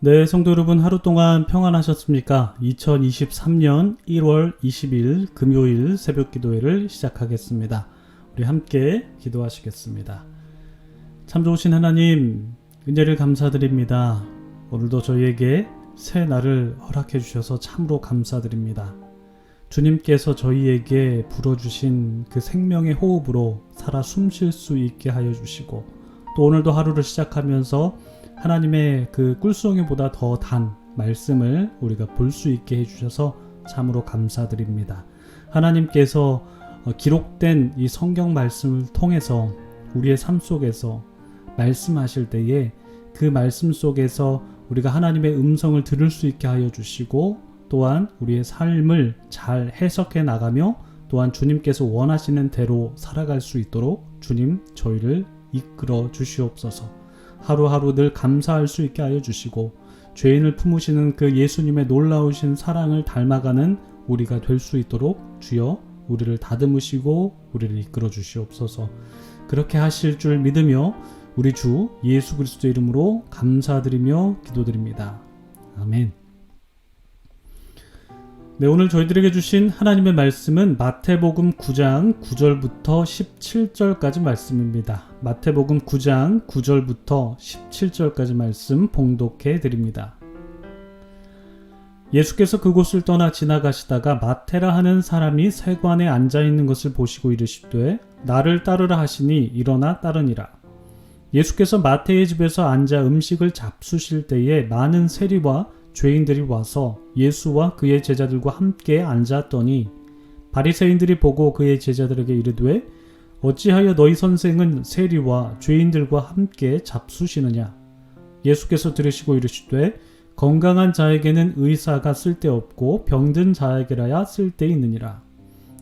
네, 성도 여러분 하루 동안 평안하셨습니까? 2023년 1월 20일 금요일 새벽 기도회를 시작하겠습니다. 우리 함께 기도하시겠습니다. 참 좋으신 하나님, 은혜를 감사드립니다. 오늘도 저희에게 새 날을 허락해 주셔서 참으로 감사드립니다. 주님께서 저희에게 불어주신 그 생명의 호흡으로 살아 숨쉴 수 있게 하여 주시고, 또 오늘도 하루를 시작하면서 하나님의 그 꿀송이보다 더 단 말씀을 우리가 볼 수 있게 해주셔서 참으로 감사드립니다. 하나님께서 기록된 이 성경 말씀을 통해서 우리의 삶 속에서 말씀하실 때에 그 말씀 속에서 우리가 하나님의 음성을 들을 수 있게 하여 주시고, 또한 우리의 삶을 잘 해석해 나가며 또한 주님께서 원하시는 대로 살아갈 수 있도록 주님 저희를 이끌어 주시옵소서. 하루하루 늘 감사할 수 있게 하여 주시고, 죄인을 품으시는 그 예수님의 놀라우신 사랑을 닮아가는 우리가 될 수 있도록 주여 우리를 다듬으시고 우리를 이끌어 주시옵소서. 그렇게 하실 줄 믿으며 우리 주 예수 그리스도의 이름으로 감사드리며 기도드립니다. 아멘. 네, 오늘 저희들에게 주신 하나님의 말씀은 마태복음 9장 9절부터 17절까지 말씀입니다. 마태복음 9장 9절부터 17절까지 말씀 봉독해 드립니다. 예수께서 그곳을 떠나 지나가시다가 마테라 하는 사람이 세관에 앉아있는 것을 보시고 이르시되 나를 따르라 하시니 일어나 따르니라. 예수께서 마태의 집에서 앉아 음식을 잡수실 때에 많은 세리와 죄인들이 와서 예수와 그의 제자들과 함께 앉았더니 바리새인들이 보고 그의 제자들에게 이르되 어찌하여 너희 선생은 세리와 죄인들과 함께 잡수시느냐. 예수께서 들으시고 이르시되 건강한 자에게는 의사가 쓸데없고 병든 자에게라야 쓸데있느니라.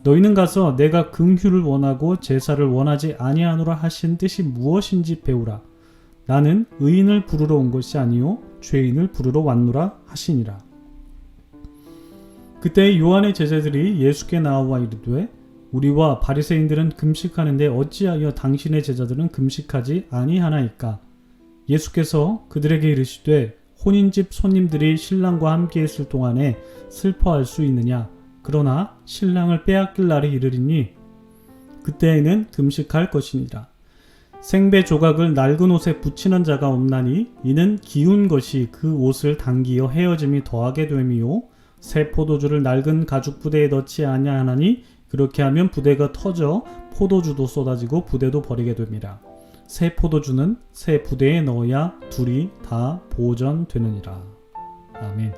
너희는 가서 내가 긍휼을 원하고 제사를 원하지 아니하노라 하신 뜻이 무엇인지 배우라. 나는 의인을 부르러 온 것이 아니요 죄인을 부르러 왔노라 하시니라. 그때 요한의 제자들이 예수께 나와 이르되 우리와 바리새인들은 금식하는데 어찌하여 당신의 제자들은 금식하지 아니하나이까. 예수께서 그들에게 이르시되 혼인집 손님들이 신랑과 함께 있을 동안에 슬퍼할 수 있느냐. 그러나 신랑을 빼앗길 날이 이르리니 그때에는 금식할 것이니라. 생배 조각을 낡은 옷에 붙이는 자가 없나니 이는 기운 것이 그 옷을 당기어 헤어짐이 더하게 됨이요 새 포도주를 낡은 가죽 부대에 넣지 아니하나니 그렇게 하면 부대가 터져 포도주도 쏟아지고 부대도 버리게 됩니다. 새 포도주는 새 부대에 넣어야 둘이 다 보존되느니라. 아멘.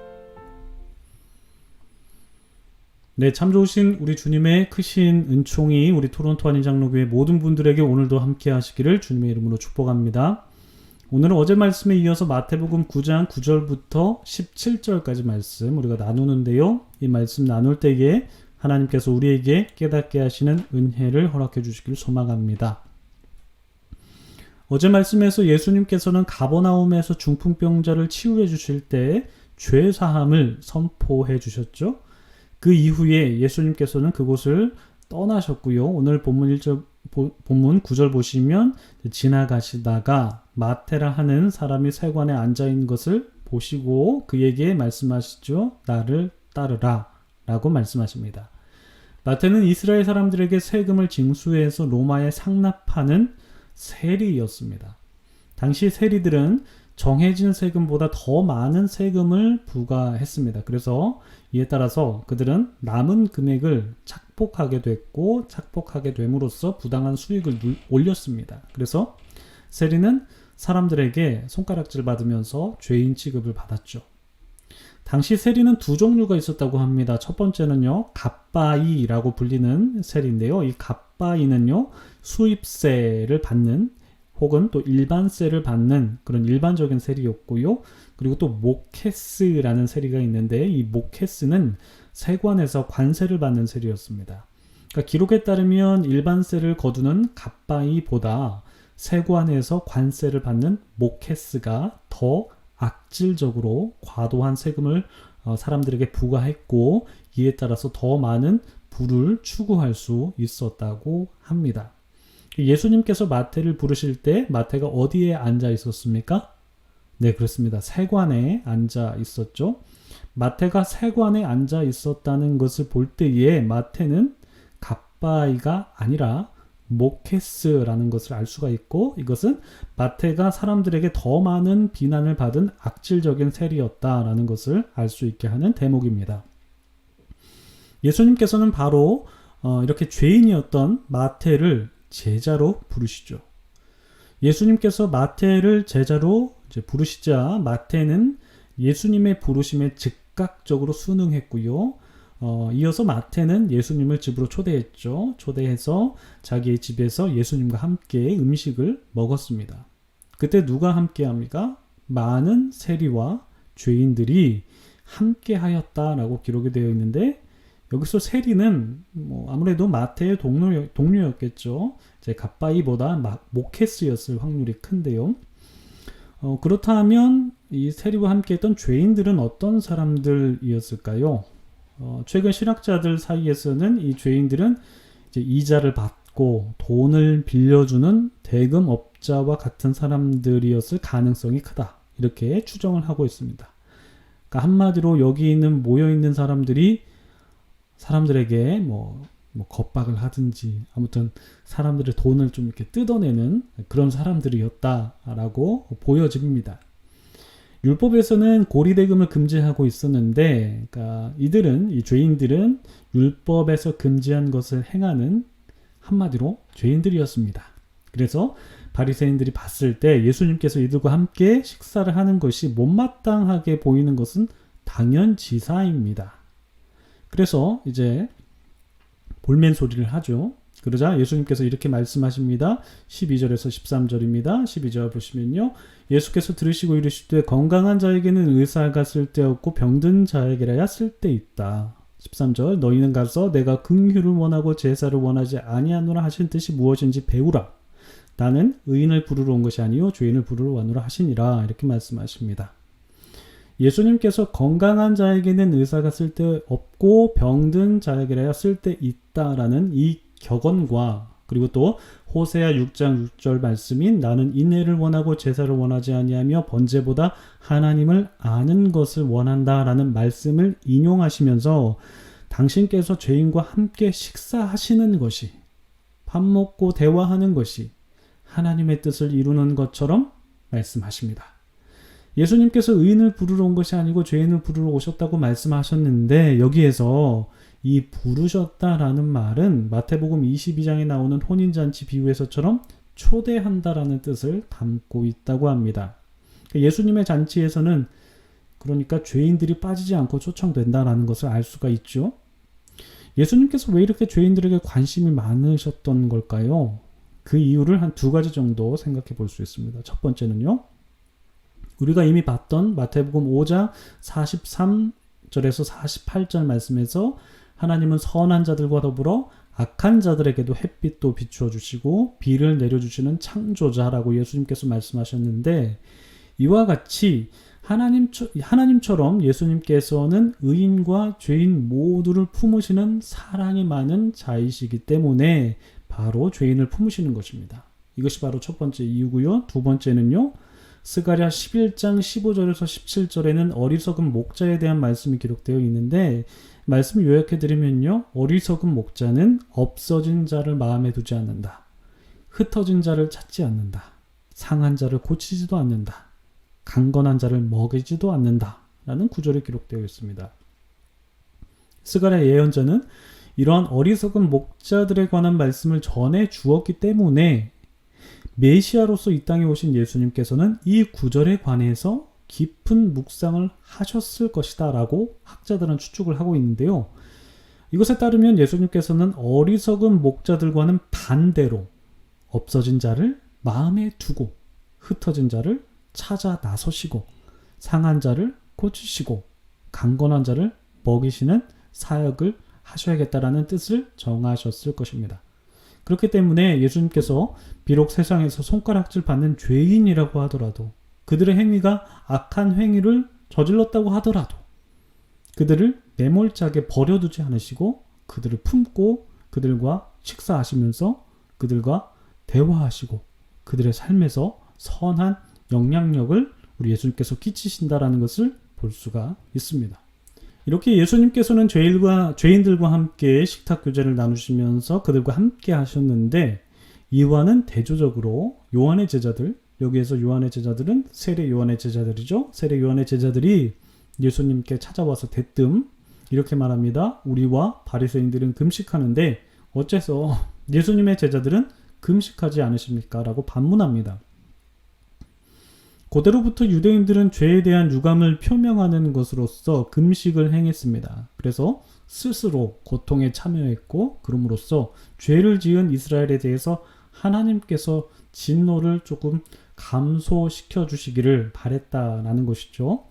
네, 참 좋으신 우리 주님의 크신 은총이 우리 토론토 한인장로교회 모든 분들에게 오늘도 함께 하시기를 주님의 이름으로 축복합니다. 오늘은 어제 말씀에 이어서 마태복음 9장 9절부터 17절까지 말씀 우리가 나누는데요. 이 말씀 나눌 때에 하나님께서 우리에게 깨닫게 하시는 은혜를 허락해 주시길 소망합니다. 어제 말씀에서 예수님께서는 가버나움에서 중풍병자를 치유해 주실 때 죄사함을 선포해 주셨죠. 그 이후에 예수님께서는 그곳을 떠나셨고요. 오늘 본문 9절 보시면 지나가시다가 마테라 하는 사람이 세관에 앉아있는 것을 보시고 그에게 말씀하시죠. 나를 따르라 라고 말씀하십니다. 마태는 이스라엘 사람들에게 세금을 징수해서 로마에 상납하는 세리였습니다. 당시 세리들은 정해진 세금보다 더 많은 세금을 부과했습니다. 그래서 이에 따라서 그들은 남은 금액을 착복하게 됐고 착복하게 됨으로써 부당한 수익을 올렸습니다. 그래서 세리는 사람들에게 손가락질 받으면서 죄인 취급을 받았죠. 당시 세리는 두 종류가 있었다고 합니다. 첫 번째는요, 갑바이라고 불리는 세리인데요. 이 갑바이는요, 수입세를 받는 혹은 또 일반세를 받는 그런 일반적인 세리였고요. 그리고 또 모케스라는 세리가 있는데 이 모케스는 세관에서 관세를 받는 세리였습니다. 그러니까 기록에 따르면 일반세를 거두는 갑바이보다 세관에서 관세를 받는 모케스가 더 악질적으로 과도한 세금을 사람들에게 부과했고 이에 따라서 더 많은 부를 추구할 수 있었다고 합니다. 예수님께서 마태를 부르실 때 마태가 어디에 앉아 있었습니까? 네, 그렇습니다. 세관에 앉아 있었죠. 마태가 세관에 앉아 있었다는 것을 볼 때에 마태는 갑바이가 아니라 모케스라는 것을 알 수가 있고, 이것은 마태가 사람들에게 더 많은 비난을 받은 악질적인 세리였다라는 것을 알 수 있게 하는 대목입니다. 예수님께서는 바로 이렇게 죄인이었던 마태를 제자로 부르시죠. 예수님께서 마태를 제자로 이제 부르시자 마태는 예수님의 부르심에 즉각적으로 순응했고요. 이어서 마태는 예수님을 집으로 초대했죠. 초대해서 자기의 집에서 예수님과 함께 음식을 먹었습니다. 그때 누가 함께 합니까? 많은 세리와 죄인들이 함께 하였다라고 기록이 되어 있는데, 여기서 세리는 아무래도 마태의 동료였겠죠. 이제 갑바이보다 모케스였을 확률이 큰데요. 그렇다면 이 세리와 함께 했던 죄인들은 어떤 사람들이었을까요? 최근 신학자들 사이에서는 이 죄인들은 이제 이자를 받고 돈을 빌려주는 대금업자와 같은 사람들이었을 가능성이 크다, 이렇게 추정을 하고 있습니다. 그러니까 한마디로 여기 모여 있는 사람들이 사람들에게 겁박을 하든지 아무튼 사람들의 돈을 좀 이렇게 뜯어내는 그런 사람들이었다라고 보여집니다. 율법에서는 고리대금을 금지하고 있었는데, 그러니까 이 죄인들은 율법에서 금지한 것을 행하는 한마디로 죄인들이었습니다. 그래서 바리새인들이 봤을 때 예수님께서 이들과 함께 식사를 하는 것이 못마땅하게 보이는 것은 당연지사입니다. 그래서 이제 볼멘 소리를 하죠. 그러자 예수님께서 이렇게 말씀하십니다. 12절에서 13절입니다. 12절 보시면요. 예수께서 들으시고 이르시되 건강한 자에게는 의사가 쓸데없고 병든 자에게라야 쓸데있다. 13절 너희는 가서 내가 긍휼을 원하고 제사를 원하지 아니하노라 하신 뜻이 무엇인지 배우라. 나는 의인을 부르러 온 것이 아니요 죄인을 부르러 왔노라 하시니라. 이렇게 말씀하십니다. 예수님께서 건강한 자에게는 의사가 쓸데없고 병든 자에게라야 쓸데있다라는 이 격언과, 그리고 또 호세아 6장 6절 말씀인 나는 인애를 원하고 제사를 원하지 아니하며 번제보다 하나님을 아는 것을 원한다라는 말씀을 인용하시면서 당신께서 죄인과 함께 식사하시는 것이, 밥 먹고 대화하는 것이 하나님의 뜻을 이루는 것처럼 말씀하십니다. 예수님께서 의인을 부르러 온 것이 아니고 죄인을 부르러 오셨다고 말씀하셨는데, 여기에서 이 부르셨다라는 말은 마태복음 22장에 나오는 혼인잔치 비유에서처럼 초대한다라는 뜻을 담고 있다고 합니다. 예수님의 잔치에서는 그러니까 죄인들이 빠지지 않고 초청된다라는 것을 알 수가 있죠. 예수님께서 왜 이렇게 죄인들에게 관심이 많으셨던 걸까요? 그 이유를 한 두 가지 정도 생각해 볼 수 있습니다. 첫 번째는요, 우리가 이미 봤던 마태복음 5장 43절에서 48절 말씀에서 하나님은 선한 자들과 더불어 악한 자들에게도 햇빛도 비추어 주시고 비를 내려주시는 창조자라고 예수님께서 말씀하셨는데, 이와 같이 하나님처럼 예수님께서는 의인과 죄인 모두를 품으시는 사랑이 많은 자이시기 때문에 바로 죄인을 품으시는 것입니다. 이것이 바로 첫 번째 이유고요. 두 번째는요, 스가랴 11장 15절에서 17절에는 어리석은 목자에 대한 말씀이 기록되어 있는데, 말씀을 요약해드리면요, 어리석은 목자는 없어진 자를 마음에 두지 않는다, 흩어진 자를 찾지 않는다, 상한 자를 고치지도 않는다, 강건한 자를 먹이지도 않는다 라는 구절이 기록되어 있습니다. 스가랴 예언자는 이러한 어리석은 목자들에 관한 말씀을 전해 주었기 때문에 메시아로서 이 땅에 오신 예수님께서는 이 구절에 관해서 깊은 묵상을 하셨을 것이다 라고 학자들은 추측을 하고 있는데요. 이것에 따르면 예수님께서는 어리석은 목자들과는 반대로 없어진 자를 마음에 두고 흩어진 자를 찾아 나서시고 상한 자를 고치시고 강건한 자를 먹이시는 사역을 하셔야겠다라는 뜻을 정하셨을 것입니다. 그렇기 때문에 예수님께서 비록 세상에서 손가락질 받는 죄인이라고 하더라도, 그들의 행위가 악한 행위를 저질렀다고 하더라도 그들을 매몰차게 버려두지 않으시고 그들을 품고 그들과 식사하시면서 그들과 대화하시고 그들의 삶에서 선한 영향력을 우리 예수님께서 끼치신다라는 것을 볼 수가 있습니다. 이렇게 예수님께서는 죄인들과 함께 식탁 교제를 나누시면서 그들과 함께 하셨는데, 이와는 대조적으로 요한의 제자들, 여기에서 요한의 제자들은 세례 요한의 제자들이죠. 세례 요한의 제자들이 예수님께 찾아와서 대뜸 이렇게 말합니다. 우리와 바리새인들은 금식하는데 어째서 예수님의 제자들은 금식하지 않으십니까? 라고 반문합니다. 고대로부터 유대인들은 죄에 대한 유감을 표명하는 것으로서 금식을 행했습니다. 그래서 스스로 고통에 참여했고, 그럼으로써 죄를 지은 이스라엘에 대해서 하나님께서 진노를 조금 감소시켜 주시기를 바랬다라는 것이죠.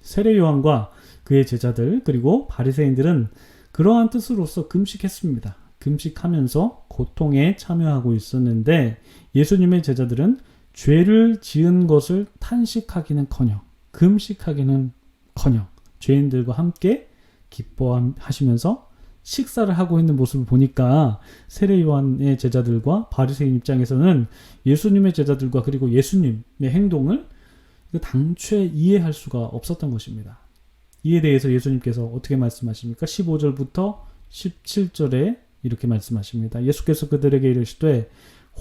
세례 요한과 그의 제자들 그리고 바리새인들은 그러한 뜻으로서 금식했습니다. 금식하면서 고통에 참여하고 있었는데, 예수님의 제자들은 죄를 지은 것을 탄식하기는커녕 금식하기는커녕 죄인들과 함께 기뻐하시면서 식사를 하고 있는 모습을 보니까 세례 요한의 제자들과 바리새인 입장에서는 예수님의 제자들과 그리고 예수님의 행동을 당최 이해할 수가 없었던 것입니다. 이에 대해서 예수님께서 어떻게 말씀하십니까? 15절부터 17절에 이렇게 말씀하십니다. 예수께서 그들에게 이르시되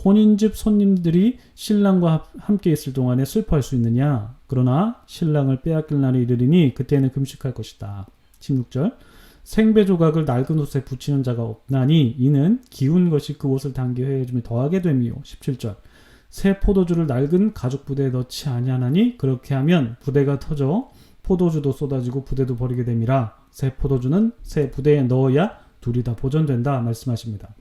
혼인집 손님들이 신랑과 함께 있을 동안에 슬퍼할 수 있느냐? 그러나 신랑을 빼앗길 날이 이르리니 그때는 금식할 것이다. 16절 생배 조각을 낡은 옷에 붙이는 자가 없나니 이는 기운 것이 그 옷을 당겨 헤어짐이 더하게 됨이요. 17절 새 포도주를 낡은 가죽 부대에 넣지 아니하나니 그렇게 하면 부대가 터져 포도주도 쏟아지고 부대도 버리게 됨이라. 새 포도주는 새 부대에 넣어야 둘이 다 보존된다 말씀하십니다.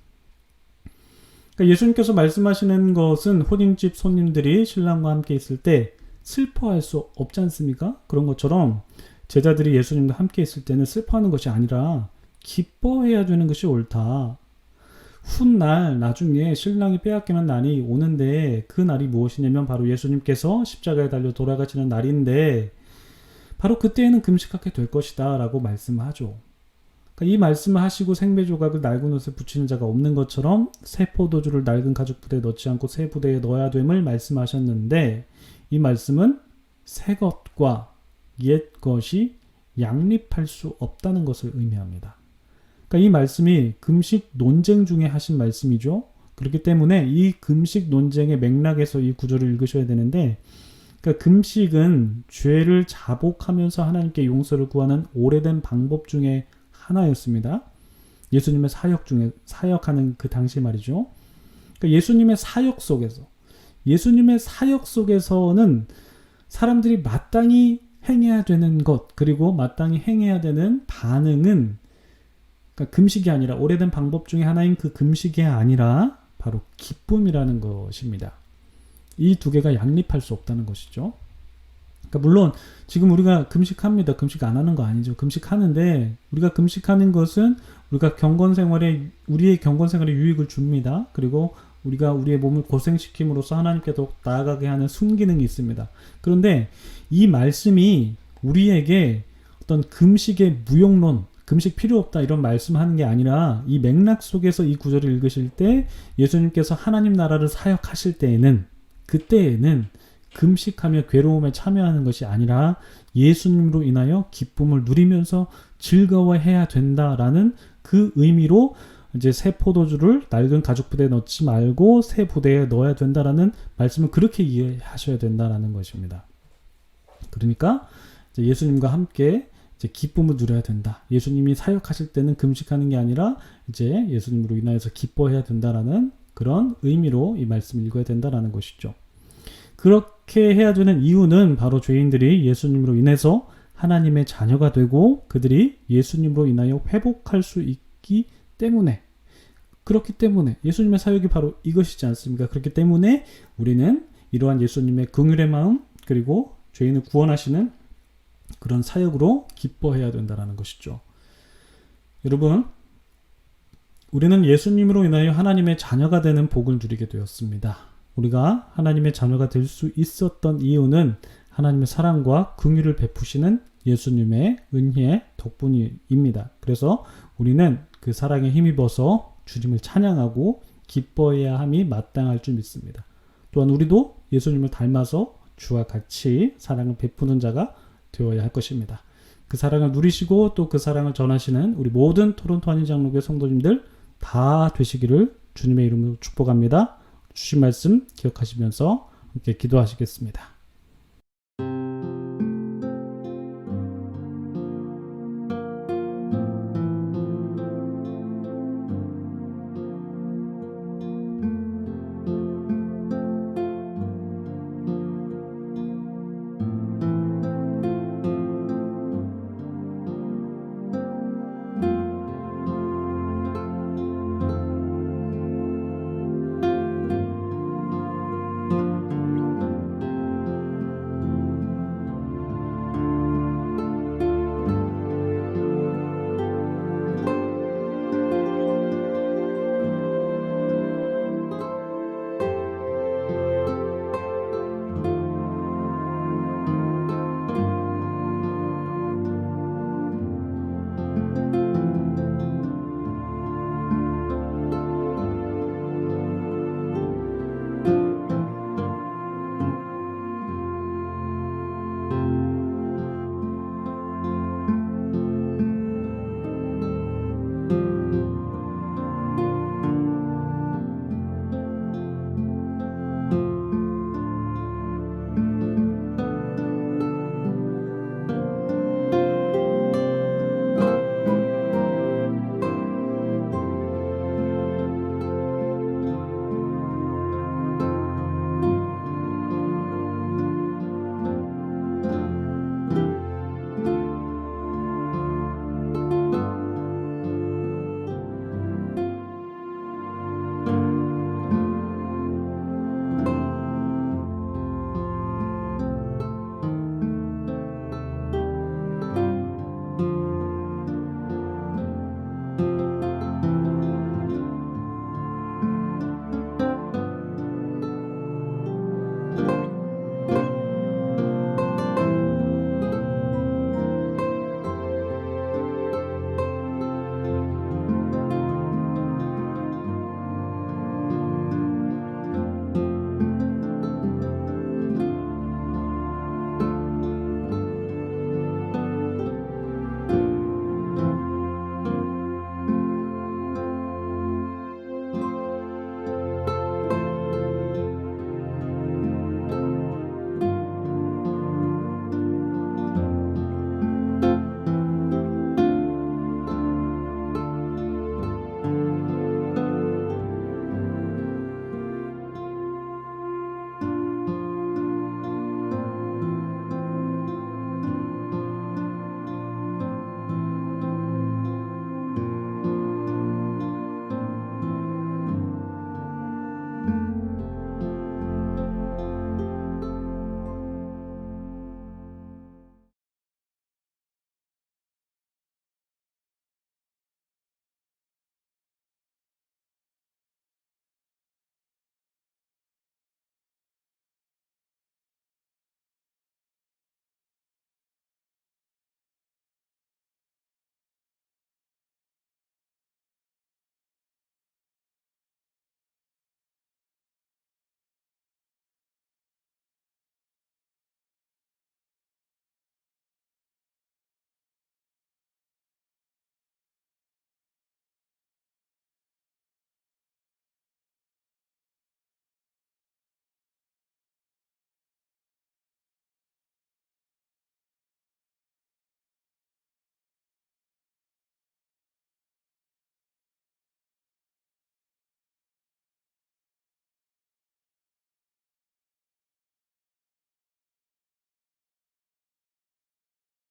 그러니까 예수님께서 말씀하시는 것은 혼인집 손님들이 신랑과 함께 있을 때 슬퍼할 수 없지 않습니까? 그런 것처럼 제자들이 예수님과 함께 있을 때는 슬퍼하는 것이 아니라 기뻐해야 되는 것이 옳다. 훗날 나중에 신랑이 빼앗기는 날이 오는데, 그 날이 무엇이냐면 바로 예수님께서 십자가에 달려 돌아가시는 날인데, 바로 그때에는 금식하게 될 것이다 라고 말씀하죠. 그러니까 이 말씀을 하시고 생배 조각을 낡은 옷에 붙이는 자가 없는 것처럼 새 포도주를 낡은 가죽 부대에 넣지 않고 새 부대에 넣어야 됨을 말씀하셨는데, 이 말씀은 새 것과 옛 것이 양립할 수 없다는 것을 의미합니다. 그러니까 이 말씀이 금식 논쟁 중에 하신 말씀이죠. 그렇기 때문에 이 금식 논쟁의 맥락에서 이 구절을 읽으셔야 되는데, 그러니까 금식은 죄를 자복하면서 하나님께 용서를 구하는 오래된 방법 중에 하나였습니다. 예수님의 사역하는 그 당시 말이죠. 그러니까 예수님의 사역 속에서는 사람들이 마땅히 행해야 되는 것, 그리고 마땅히 행해야 되는 반응은, 그러니까 금식이 아니라, 오래된 방법 중에 하나인 그 금식이 아니라 바로 기쁨이라는 것입니다. 이 두 개가 양립할 수 없다는 것이죠. 그러니까 물론 지금 우리가 금식합니다. 금식 안 하는 거 아니죠. 금식하는데, 우리가 금식하는 것은 우리의 경건 생활에 유익을 줍니다. 그리고 우리가 우리의 몸을 고생시킴으로써 하나님께 더욱 나아가게 하는 순기능이 있습니다. 그런데 이 말씀이 우리에게 어떤 금식의 무용론, 금식 필요 없다 이런 말씀하는 게 아니라, 이 맥락 속에서 이 구절을 읽으실 때 예수님께서 하나님 나라를 사역하실 때에는, 그때에는 금식하며 괴로움에 참여하는 것이 아니라 예수님으로 인하여 기쁨을 누리면서 즐거워해야 된다라는 그 의미로 이제 새 포도주를 낡은 가죽 부대에 넣지 말고 새 부대에 넣어야 된다라는 말씀을 그렇게 이해하셔야 된다라는 것입니다. 그러니까 이제 예수님과 함께 이제 기쁨을 누려야 된다. 예수님이 사역하실 때는 금식하는 게 아니라 이제 예수님으로 인하여서 기뻐해야 된다라는 그런 의미로 이 말씀을 읽어야 된다라는 것이죠. 그렇게 해야 되는 이유는 바로 죄인들이 예수님으로 인해서 하나님의 자녀가 되고 그들이 예수님으로 인하여 회복할 수 있기 때문에, 그렇기 때문에 예수님의 사역이 바로 이것이지 않습니까? 그렇기 때문에 우리는 이러한 예수님의 긍휼의 마음, 그리고 죄인을 구원하시는 그런 사역으로 기뻐해야 된다는 것이죠. 여러분, 우리는 예수님으로 인하여 하나님의 자녀가 되는 복을 누리게 되었습니다. 우리가 하나님의 자녀가 될 수 있었던 이유는 하나님의 사랑과 긍휼을 베푸시는 예수님의 은혜 덕분입니다. 그래서 우리는 그 사랑에 힘입어서 주님을 찬양하고 기뻐해야 함이 마땅할 줄 믿습니다. 또한 우리도 예수님을 닮아서 주와 같이 사랑을 베푸는 자가 되어야 할 것입니다. 그 사랑을 누리시고 또 그 사랑을 전하시는 우리 모든 토론토 한인장로교회 성도님들 다 되시기를 주님의 이름으로 축복합니다. 주신 말씀 기억하시면서 함께 기도하시겠습니다.